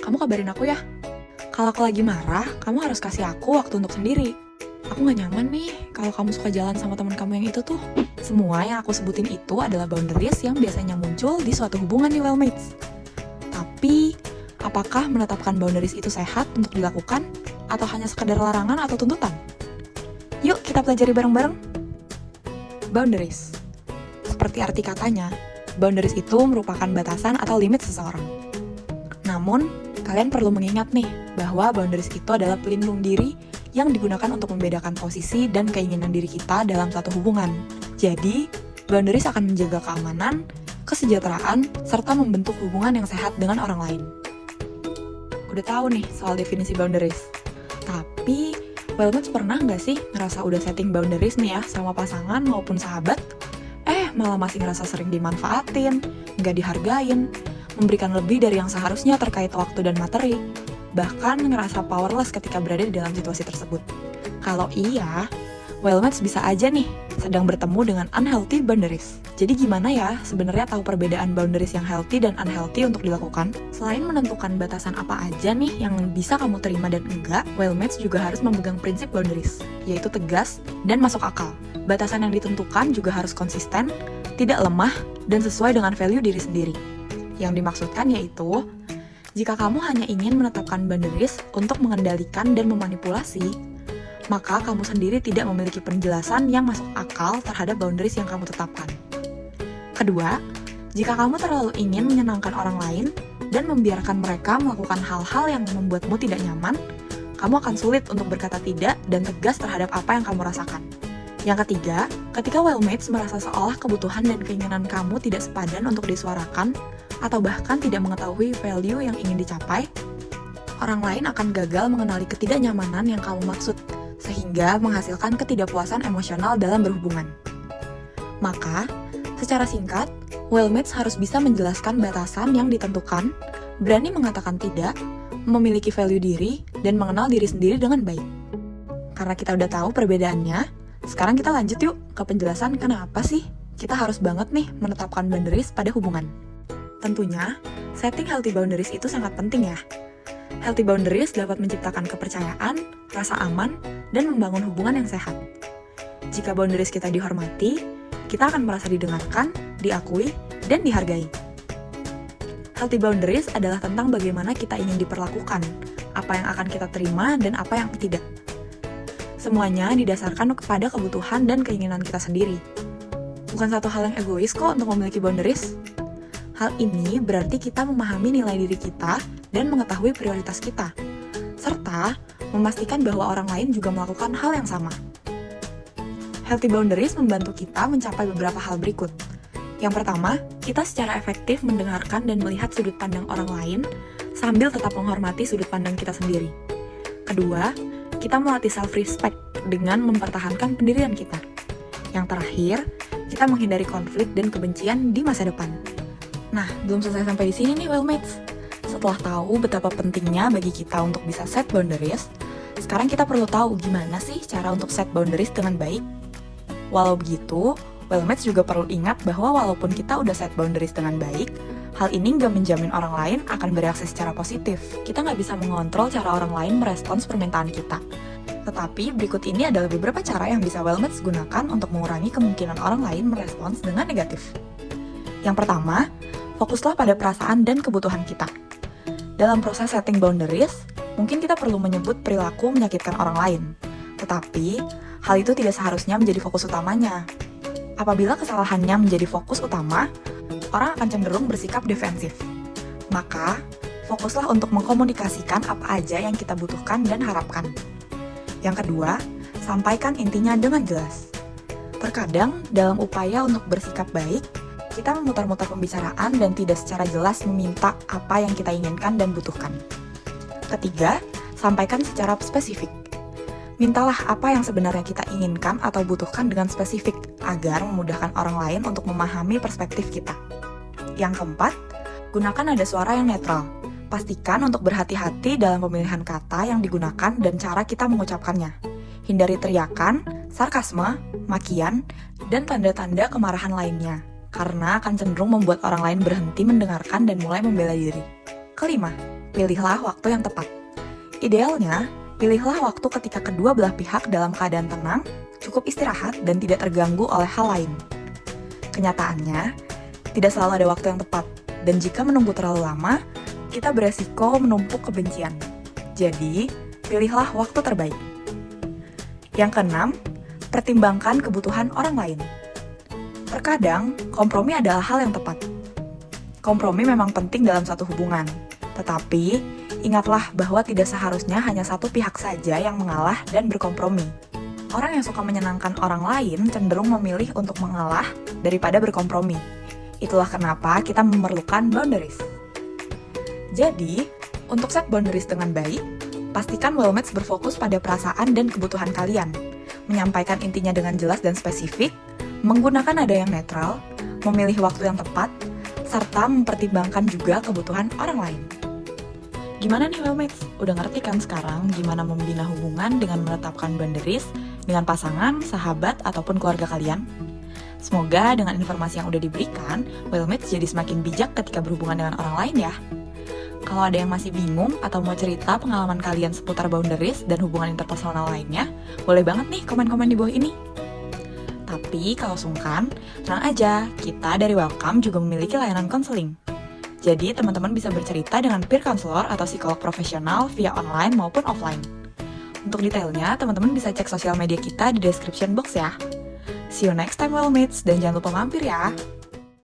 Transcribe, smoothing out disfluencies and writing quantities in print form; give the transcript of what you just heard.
kamu kabarin aku ya. Kalau aku lagi marah, kamu harus kasih aku waktu untuk sendiri. Aku gak nyaman nih kalau kamu suka jalan sama teman kamu yang itu tuh. Semua yang aku sebutin itu adalah boundaries yang biasanya muncul di suatu hubungan nih wellmates. Tapi, apakah menetapkan boundaries itu sehat untuk dilakukan? Atau hanya sekedar larangan atau tuntutan? Yuk kita pelajari bareng-bareng. Boundaries. Seperti arti katanya, boundaries itu merupakan batasan atau limit seseorang. Namun, kalian perlu mengingat nih, bahwa boundaries itu adalah pelindung diri yang digunakan untuk membedakan posisi dan keinginan diri kita dalam satu hubungan. Jadi, boundaries akan menjaga keamanan, kesejahteraan, serta membentuk hubungan yang sehat dengan orang lain. Udah tahu nih soal definisi boundaries. Tapi, wellmates pernah nggak sih ngerasa udah setting boundaries nih ya sama pasangan maupun sahabat? Malah masih ngerasa sering dimanfaatin, nggak dihargain, memberikan lebih dari yang seharusnya terkait waktu dan materi, bahkan ngerasa powerless ketika berada di dalam situasi tersebut. Kalau iya, wellmates bisa aja nih sedang bertemu dengan unhealthy boundaries. Jadi gimana ya sebenarnya tahu perbedaan boundaries yang healthy dan unhealthy untuk dilakukan? Selain menentukan batasan apa aja nih yang bisa kamu terima dan enggak, wellmates juga harus memegang prinsip boundaries, yaitu tegas dan masuk akal. Batasan yang ditentukan juga harus konsisten, tidak lemah, dan sesuai dengan value diri sendiri. Yang dimaksudkan yaitu, jika kamu hanya ingin menetapkan boundaries untuk mengendalikan dan memanipulasi, maka kamu sendiri tidak memiliki penjelasan yang masuk akal terhadap boundaries yang kamu tetapkan. Kedua, jika kamu terlalu ingin menyenangkan orang lain dan membiarkan mereka melakukan hal-hal yang membuatmu tidak nyaman, kamu akan sulit untuk berkata tidak dan tegas terhadap apa yang kamu rasakan. Yang ketiga, ketika wellmates merasa seolah kebutuhan dan keinginan kamu tidak sepadan untuk disuarakan, atau bahkan tidak mengetahui value yang ingin dicapai, orang lain akan gagal mengenali ketidaknyamanan yang kamu maksud, sehingga menghasilkan ketidakpuasan emosional dalam berhubungan. Maka, secara singkat, wellmates harus bisa menjelaskan batasan yang ditentukan, berani mengatakan tidak, memiliki value diri, dan mengenal diri sendiri dengan baik. Karena kita udah tahu perbedaannya, sekarang kita lanjut yuk ke penjelasan kenapa sih kita harus banget nih menetapkan boundaries pada hubungan. Tentunya, setting healthy boundaries itu sangat penting ya. Healthy boundaries dapat menciptakan kepercayaan, rasa aman, dan membangun hubungan yang sehat. Jika boundaries kita dihormati, kita akan merasa didengarkan, diakui, dan dihargai. Healthy boundaries adalah tentang bagaimana kita ingin diperlakukan, apa yang akan kita terima, dan apa yang tidak. Semuanya didasarkan kepada kebutuhan dan keinginan kita sendiri. Bukan satu hal yang egois kok untuk memiliki boundaries. Hal ini berarti kita memahami nilai diri kita dan mengetahui prioritas kita, serta memastikan bahwa orang lain juga melakukan hal yang sama. Healthy boundaries membantu kita mencapai beberapa hal berikut. Yang pertama, kita secara efektif mendengarkan dan melihat sudut pandang orang lain sambil tetap menghormati sudut pandang kita sendiri. Kedua, kita melatih self-respect dengan mempertahankan pendirian kita. Yang terakhir, kita menghindari konflik dan kebencian di masa depan. Nah, belum selesai sampai di sini nih wellmates. Setelah tahu betapa pentingnya bagi kita untuk bisa set boundaries, sekarang kita perlu tahu gimana sih cara untuk set boundaries dengan baik. Walau begitu, wellmates juga perlu ingat bahwa walaupun kita udah set boundaries dengan baik, hal ini nggak menjamin orang lain akan bereaksi secara positif. Kita nggak bisa mengontrol cara orang lain merespons permintaan kita. Tetapi berikut ini adalah beberapa cara yang bisa wellmates gunakan untuk mengurangi kemungkinan orang lain merespons dengan negatif. Yang pertama, fokuslah pada perasaan dan kebutuhan kita. Dalam proses setting boundaries, mungkin kita perlu menyebut perilaku menyakitkan orang lain. Tetapi, hal itu tidak seharusnya menjadi fokus utamanya. Apabila kesalahannya menjadi fokus utama, orang akan cenderung bersikap defensif. Maka, fokuslah untuk mengkomunikasikan apa aja yang kita butuhkan dan harapkan. Yang kedua, sampaikan intinya dengan jelas. Terkadang, dalam upaya untuk bersikap baik, kita memutar-mutar pembicaraan dan tidak secara jelas meminta apa yang kita inginkan dan butuhkan. Ketiga, sampaikan secara spesifik. Mintalah apa yang sebenarnya kita inginkan atau butuhkan dengan spesifik agar memudahkan orang lain untuk memahami perspektif kita. Yang keempat, gunakan nada suara yang netral. Pastikan untuk berhati-hati dalam pemilihan kata yang digunakan dan cara kita mengucapkannya. Hindari teriakan, sarkasme, makian, dan tanda-tanda kemarahan lainnya, karena akan cenderung membuat orang lain berhenti mendengarkan dan mulai membela diri. Kelima, pilihlah waktu yang tepat. Idealnya, pilihlah waktu ketika kedua belah pihak dalam keadaan tenang, cukup istirahat, dan tidak terganggu oleh hal lain. Kenyataannya, tidak selalu ada waktu yang tepat, dan jika menunggu terlalu lama, kita beresiko menumpuk kebencian. Jadi, pilihlah waktu terbaik. Yang keenam, pertimbangkan kebutuhan orang lain. Terkadang, kompromi adalah hal yang tepat. Kompromi memang penting dalam satu hubungan, tetapi ingatlah bahwa tidak seharusnya hanya satu pihak saja yang mengalah dan berkompromi. Orang yang suka menyenangkan orang lain cenderung memilih untuk mengalah daripada berkompromi. Itulah kenapa kita memerlukan boundaries. Jadi, untuk set boundaries dengan baik, pastikan Wellmates berfokus pada perasaan dan kebutuhan kalian, menyampaikan intinya dengan jelas dan spesifik, menggunakan nada yang netral, memilih waktu yang tepat, serta mempertimbangkan juga kebutuhan orang lain. Gimana nih Wellmates? Udah ngerti kan sekarang gimana membina hubungan dengan menetapkan boundaries dengan pasangan, sahabat, ataupun keluarga kalian? Semoga dengan informasi yang udah diberikan, Wellmates jadi semakin bijak ketika berhubungan dengan orang lain ya. Kalau ada yang masih bingung atau mau cerita pengalaman kalian seputar boundaries dan hubungan interpersonal lainnya, boleh banget nih komen-komen di bawah ini. Tapi kalau sungkan, tenang aja, kita dari Welcome juga memiliki layanan konseling. Jadi teman-teman bisa bercerita dengan peer counselor atau psikolog profesional via online maupun offline. Untuk detailnya, teman-teman bisa cek sosial media kita di description box ya. See you next time Wellmates, dan jangan lupa mampir ya!